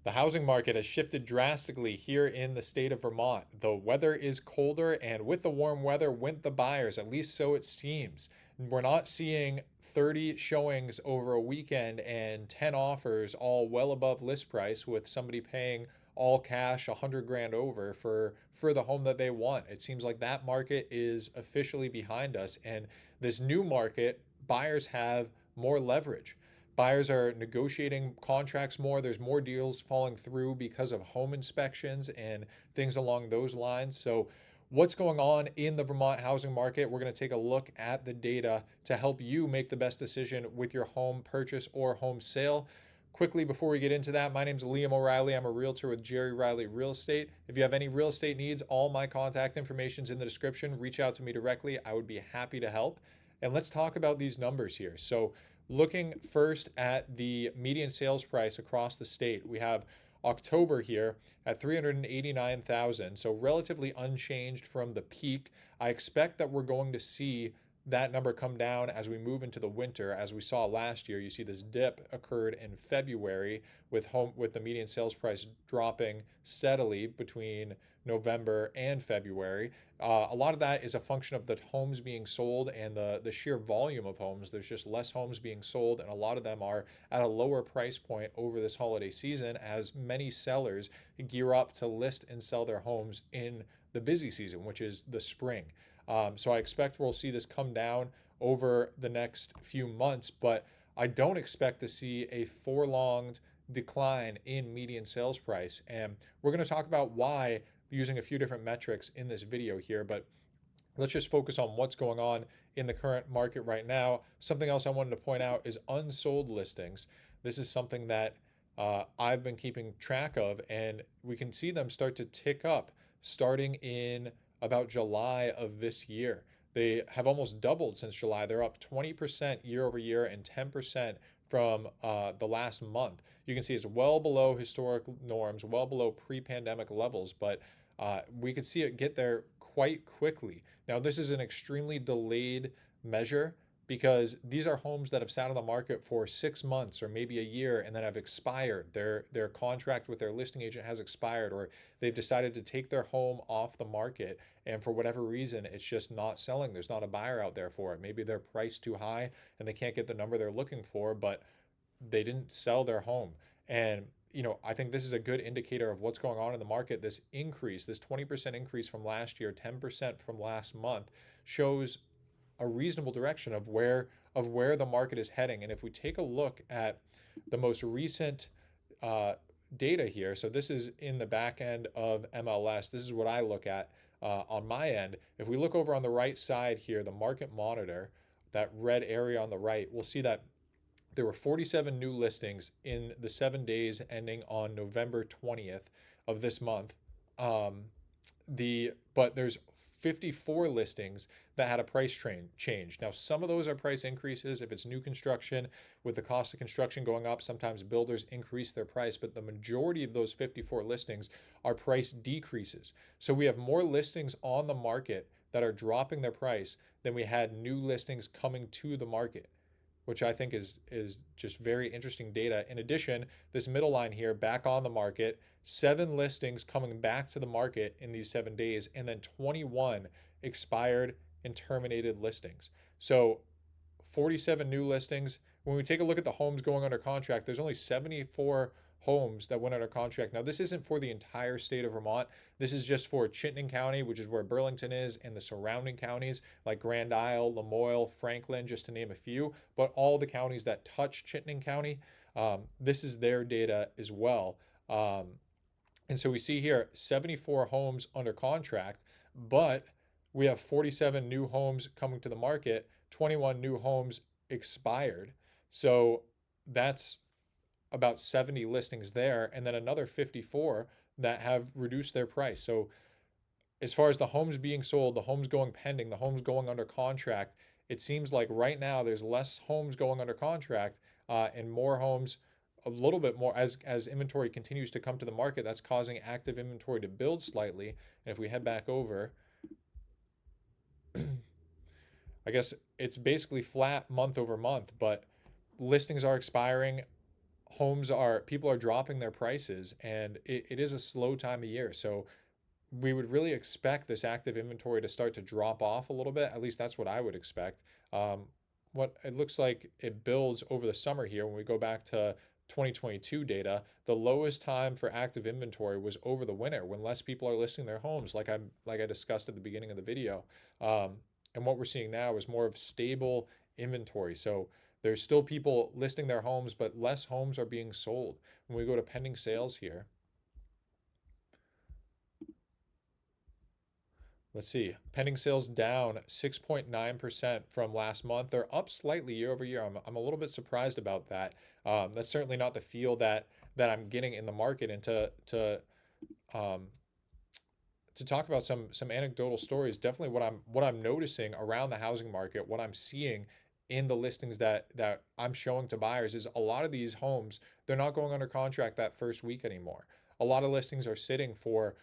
The housing market has shifted drastically here in the state of Vermont. The weather is colder, and with the warm weather went the buyers, at least so it seems. We're not seeing 30 showings over a weekend and 10 offers all well above list price with somebody paying all cash 100 grand over for the home that they want. It seems like that market is officially behind us, and this new market, buyers have more leverage. Buyers are negotiating contracts more. There's more deals falling through because of home inspections and things along those lines. So, what's going on in the Vermont housing market? We're going to take a look at the data to help you make the best decision with your home purchase or home sale. Quickly, before we get into that, my name is Liam O'Reilly. I'm a realtor with Jerry Riley Real Estate. If you have any real estate needs, all my contact information is in the description. Reach out to me directly. I would be happy to help. And let's talk about these numbers here. So, looking first at the median sales price across the state, we have October here at 389,000, so relatively unchanged from the peak. I expect that we're going to see that number come down as we move into the winter. As we saw last year, you see this dip occurred in February with the median sales price dropping steadily between November and February. A lot of that is a function of the homes being sold and the sheer volume of homes. There's just less homes being sold, and a lot of them are at a lower price point over this holiday season as many sellers gear up to list and sell their homes in the busy season, which is the spring. So I expect we'll see this come down over the next few months, but I don't expect to see a prolonged decline in median sales price. And we're going to talk about why using a few different metrics in this video here, but let's just focus on what's going on in the current market right now. Something else I wanted to point out is unsold listings. This is something that I've been keeping track of, and we can see them start to tick up starting in about July of this year. They have almost doubled since July. They're up 20% year over year and 10% from the last month. You can see it's well below historic norms, well below pre pandemic levels, but we could see it get there quite quickly. Now, this is an extremely delayed measure because these are homes that have sat on the market for 6 months or maybe a year and then have expired. Their contract with their listing agent has expired, or they've decided to take their home off the market, and for whatever reason, it's just not selling. There's not a buyer out there for it. Maybe they're priced too high and they can't get the number they're looking for, but they didn't sell their home. And I think this is a good indicator of what's going on in the market. This increase, this 20% increase from last year, 10% from last month, shows a reasonable direction of where the market is heading. And if we take a look at the most recent uh, data here, so this is in the back end of MLS. This is what I look at on my end. If we look over on the right side here, the market monitor, that red area on the right, we'll see that there were 47 new listings in the 7 days ending on November 20th of this month. Um, but there's 54 listings that had a price train change. Now, some of those are price increases. If it's new construction, with the cost of construction going up, sometimes builders increase their price, but the majority of those 54 listings are price decreases. So we have more listings on the market that are dropping their price than we had new listings coming to the market, which I think is just very interesting data. In addition, this middle line here, back on the market, 7 listings coming back to the market in these 7 days, and then 21 expired and terminated listings. So 47 new listings. When we take a look at the homes going under contract, there's only 74 homes that went under contract. Now, this isn't for the entire state of Vermont. This is just for Chittenden County, which is where Burlington is, and the surrounding counties like Grand Isle, Lamoille, Franklin, just to name a few. But all the counties that touch Chittenden County, this is their data as well. And so we see here 74 homes under contract, but we have 47 new homes coming to the market, 21 new homes expired. So that's about 70 listings there, and then another 54 that have reduced their price. So as far as the homes being sold, the homes going pending, the homes going under contract, it seems like right now there's less homes going under contract and more homes, a little bit more as inventory continues to come to the market. That's causing active inventory to build slightly. And if we head back over, I guess it's basically flat month over month, but listings are expiring. people are dropping their prices, and it is a slow time of year. So we would really expect this active inventory to start to drop off a little bit. At least that's what I would expect. What it looks like it builds over the summer here. When we go back to 2022 data, the lowest time for active inventory was over the winter when less people are listing their homes, like I discussed at the beginning of the video. Um, and what we're seeing now is more of stable inventory. So there's still people listing their homes, but less homes are being sold. When we go to pending sales here, let's see, pending sales down 6.9% from last month. They're up slightly year over year. I'm a little bit surprised about that. That's certainly not the feel that I'm getting in the market. And um, to talk about some anecdotal stories, definitely what I'm noticing around the housing market, what I'm seeing in the listings that I'm showing to buyers is a lot of these homes, they're not going under contract that first week anymore. A lot of listings are sitting for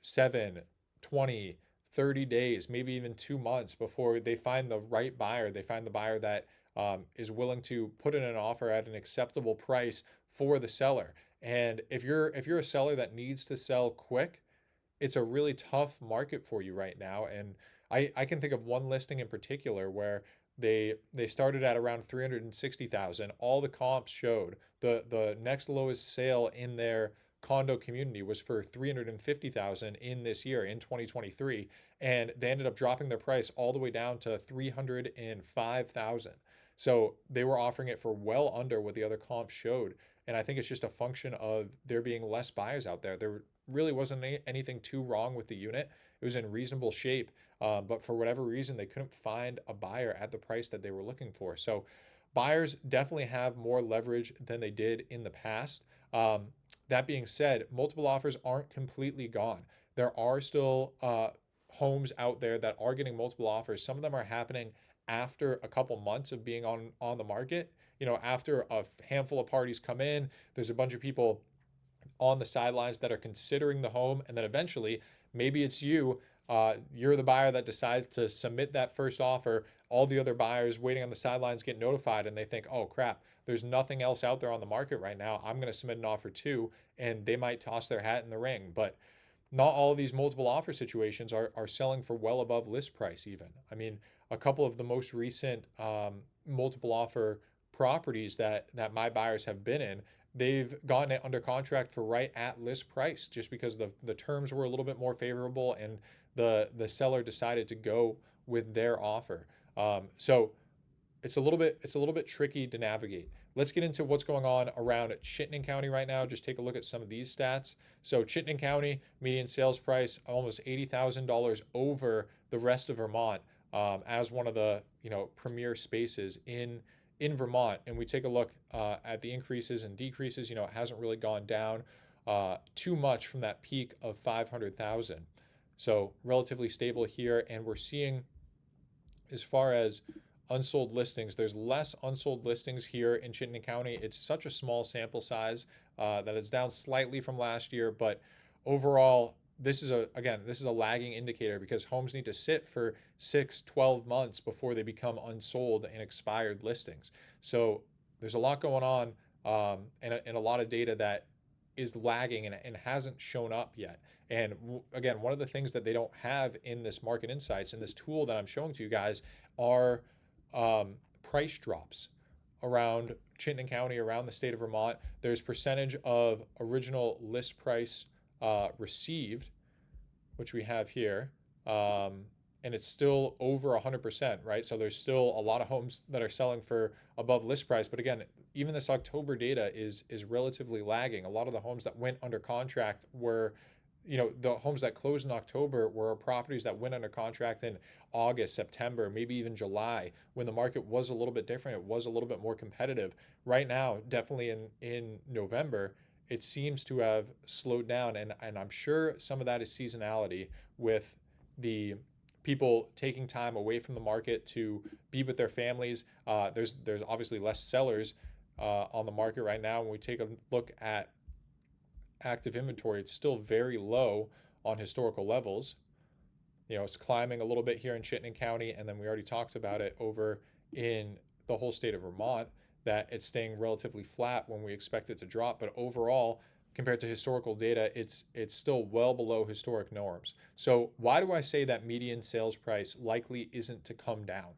7, 20, 30 days, maybe even 2 months before they find the right buyer. They find the buyer that is willing to put in an offer at an acceptable price for the seller. And if you're a seller that needs to sell quick, it's a really tough market for you right now. And I can think of one listing in particular where they started at around 360,000. All the comps showed the next lowest sale in their condo community was for 350,000 in this year in 2023, and they ended up dropping their price all the way down to 305,000. So they were offering it for well under what the other comps showed. And I think it's just a function of there being less buyers out there. There really wasn't anything too wrong with the unit. It was in reasonable shape, but for whatever reason, they couldn't find a buyer at the price that they were looking for. So buyers definitely have more leverage than they did in the past. That being said, multiple offers aren't completely gone. There are still homes out there that are getting multiple offers. Some of them are happening after a couple months of being on the market. After a handful of parties come in, there's a bunch of people on the sidelines that are considering the home, and then eventually maybe it's you. You're the buyer that decides to submit that first offer. All the other buyers waiting on the sidelines get notified, and they think, oh crap, there's nothing else out there on the market right now. I'm going to submit an offer too, and they might toss their hat in the ring. But not all of these multiple offer situations are selling for well above list price even. I mean, a couple of the most recent multiple offer properties that my buyers have been in, they've gotten it under contract for right at list price just because the terms were a little bit more favorable, and the seller decided to go with their offer. So it's a little bit tricky to navigate. Let's get into what's going on around Chittenden County right now. Just take a look at some of these stats. So Chittenden County median sales price almost $80,000 over the rest of Vermont, as one of the premier spaces in Vermont. And we take a look at the increases and decreases. It hasn't really gone down too much from that peak of 500,000. So relatively stable here, and we're seeing, as far as unsold listings, there's less unsold listings here in Chittenden County. It's such a small sample size that it's down slightly from last year, but overall, this is a lagging indicator because homes need to sit for 6-12 months before they become unsold and expired listings. So there's a lot going on, and a lot of data that is lagging and hasn't shown up yet. And again, one of the things that they don't have in this market insights, in this tool that I'm showing to you guys, are price drops around Chittenden County, around the state of Vermont. There's percentage of original list price received, which we have here, and it's still over 100%, right? So there's still a lot of homes that are selling for above list price. But again, even this October data is relatively lagging. A lot of the homes that went under contract were, the homes that closed in October were properties that went under contract in August, September, maybe even July, when the market was a little bit different. It was a little bit more competitive. Right now, definitely in November, it seems to have slowed down, and I'm sure some of that is seasonality, with the people taking time away from the market to be with their families. There's obviously less sellers on the market right now. When we take a look at active inventory, it's still very low on historical levels. It's climbing a little bit here in Chittenden County, and then we already talked about it over in the whole state of Vermont. that it's staying relatively flat when we expect it to drop. But overall, compared to historical data, it's still well below historic norms. So why do I say that median sales price likely isn't to come down?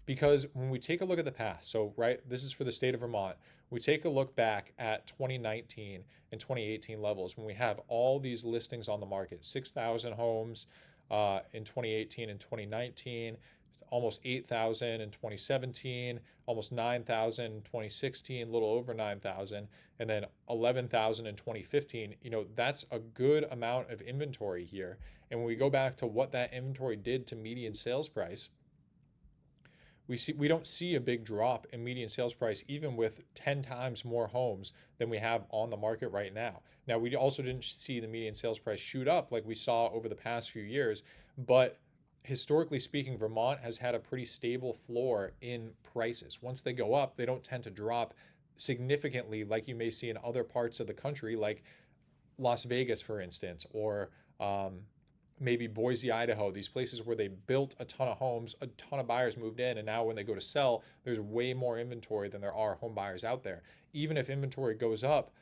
Because when we take a look at the past, so right, this is for the state of Vermont, we take a look back at 2019 and 2018 levels when we have all these listings on the market, 6,000 homes in 2018 and 2019, almost 8,000 in 2017, almost 9,000 in 2016, a little over 9,000, and then 11,000 in 2015. That's a good amount of inventory here. And when we go back to what that inventory did to median sales price, we don't see a big drop in median sales price even with 10 times more homes than we have on the market right now. Now, we also didn't see the median sales price shoot up like we saw over the past few years, but historically speaking, Vermont has had a pretty stable floor in prices. Once they go up, they don't tend to drop significantly like you may see in other parts of the country, like Las Vegas, for instance, or maybe Boise, Idaho, these places where they built a ton of homes, a ton of buyers moved in, and now when they go to sell, there's way more inventory than there are home buyers out there. Even if inventory goes up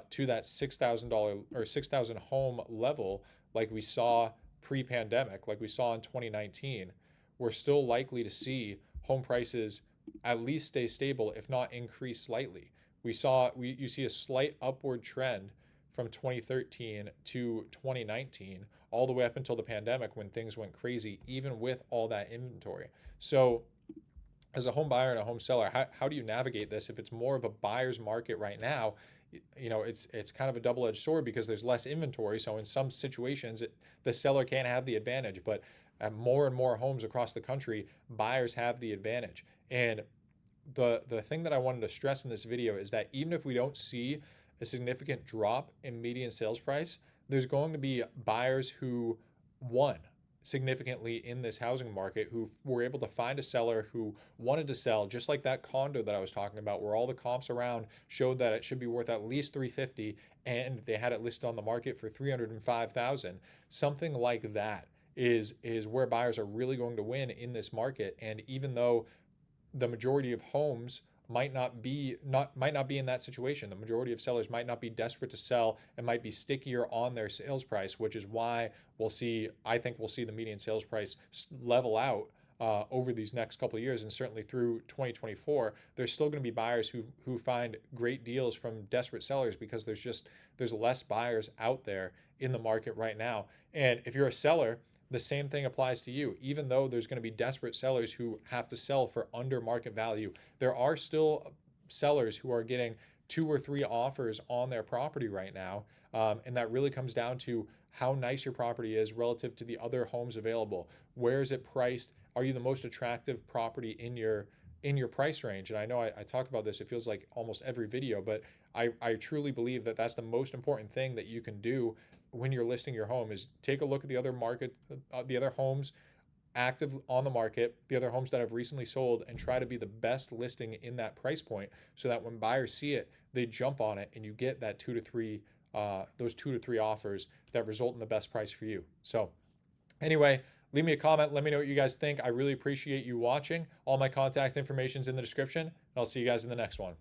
to that $6,000 or 6,000 home level, like we saw pre-pandemic, like we saw in 2019, we're still likely to see home prices at least stay stable, if not increase slightly. You see a slight upward trend from 2013 to 2019, all the way up until the pandemic when things went crazy, even with all that inventory. So, as a home buyer and a home seller, how do you navigate this if it's more of a buyer's market right now? It's kind of a double-edged sword because there's less inventory. So in some situations, the seller can't have the advantage, but at more and more homes across the country, buyers have the advantage. And the thing that I wanted to stress in this video is that even if we don't see a significant drop in median sales price, there's going to be buyers who won significantly in this housing market, who were able to find a seller who wanted to sell, just like that condo that I was talking about, where all the comps around showed that it should be worth at least 350 and they had it listed on the market for 305,000. Something like that is where buyers are really going to win in this market. And even though the majority of homes might not be in that situation, the majority of sellers might not be desperate to sell and might be stickier on their sales price, which is why I think we'll see the median sales price level out over these next couple of years, and certainly through 2024. There's still going to be buyers who find great deals from desperate sellers because there's less buyers out there in the market right now. And if you're a seller, the same thing applies to you. Even though there's going to be desperate sellers who have to sell for under market value, there are still sellers who are getting 2 or 3 offers on their property right now. And that really comes down to how nice your property is relative to the other homes available. Where is it priced? Are you the most attractive property in your price range? And I know I talk about this, it feels like almost every video, but I truly believe that that's the most important thing that you can do when you're listing your home, is take a look at the other homes active on the market, the other homes that have recently sold, and try to be the best listing in that price point, so that when buyers see it, they jump on it and you get that those 2 to 3 offers that result in the best price for you. So anyway, leave me a comment. Let me know what you guys think. I really appreciate you watching. All my contact information is in the description. I'll see you guys in the next one.